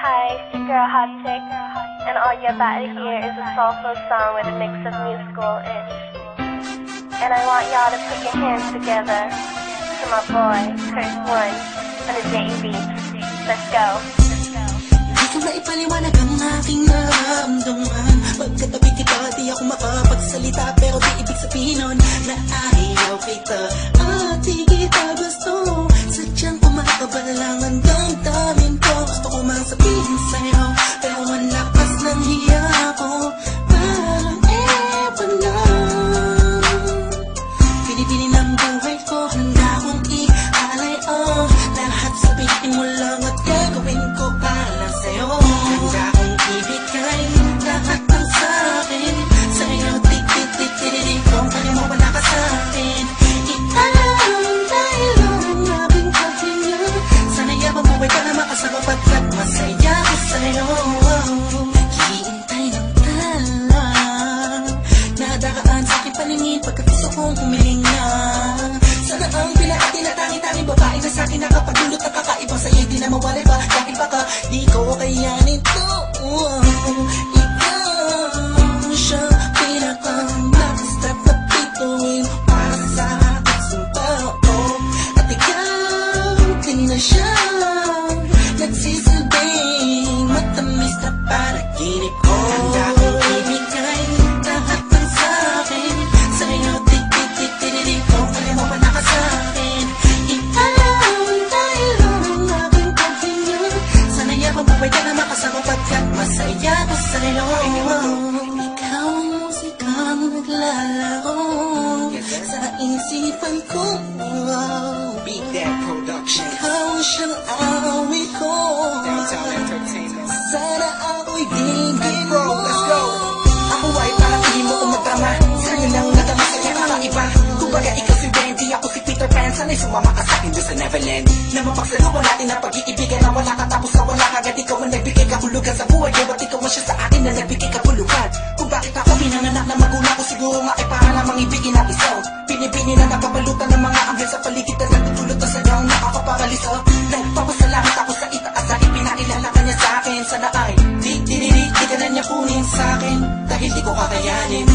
Hi, it's your girl Hot Chick, and all you're about to hear is a soulful song with a mix of musical-ish. And I want y'all to put your hands together to my boy, Curse One, on the JB. Let's go. Di ko maipaliwanag ang aking naramdaman. Pagkatabi kita, di ako makapagsalita, pero di ibig sabihin nun na ayaw kita at di kita gusto. Sadyang kumakabalang ang damdamin ko. Gusto ko mang sabihin sa'yo, pero ang lakas ng hiya ko. Parang ewan na. Pinipili ng buhay ko, handa kong i-alay lahat sabihin mo lang at gagawin ko para sa'yo. Handa kong ibigay lahat ng sa'kin sa'yo. Tik-tik-tik-tik-tik kung kaya mo wala ka sa'kin. Italang dahil ang aking paghinga. Sana yabang buhay ka na makasama pagkat masaya ko sa'yo. Hihintay ng tala nadakaan sa'king paningin pagkat gusto kong humiling na. Sana ang pinakati na tangi-tangi babae na sa'kin nakapagdulot ng kakaibang sa'yo di na mawala ba dahil baka di ko kayanin to. Ikaw siya pinaka-next-step na pituin para sa aking sumpao. At ikaw din na siya nagsisilbing matamis na panaginip ko. Handa kong ibigay lahat ng sa'kin sa'yo. Tik-tik-tik-tik kung kaya mo wala ka sa'kin. Ikaw dahil ang aking paghinga. Sana yabang buhay ka na makasama pagkat masaya ko sa'yo. Ikaw ang musikang naglalaro sa isipan ko. Beat That Production. Ikaw siyang awit ko. Downtown Entertainment. Sana ako'y digin Bro, mo. let's go. Ako ay parang hindi mo umadama. Sa'yo lang nadama sa'yo ang iba. Kumbaga ikaw si Wendy, ako si Peter Pan. Sana'y sumama ka sa'kin doon sa Neverland. Na mapagsaluhan natin ang pag-iibigan na wala ka tapos na wala kagad. Ikaw ang nagbigay kahulugan sa buhay. At ikaw ang siya sa akin na nagbigay kahulugan. Kung bakit ako pinanganak na magulang ko, siguro nga ay para namang ibigin ang isaw. Pinipini na nakabalutan ng mga anghel sa paligid na nagtutulot na sadyang nakakaparaliso. Nagpapasalamat ako sa itaas na ipinakilala ka niya sa akin. Sana ay di ka na niya kunin sa akin dahil di ko kakayanin.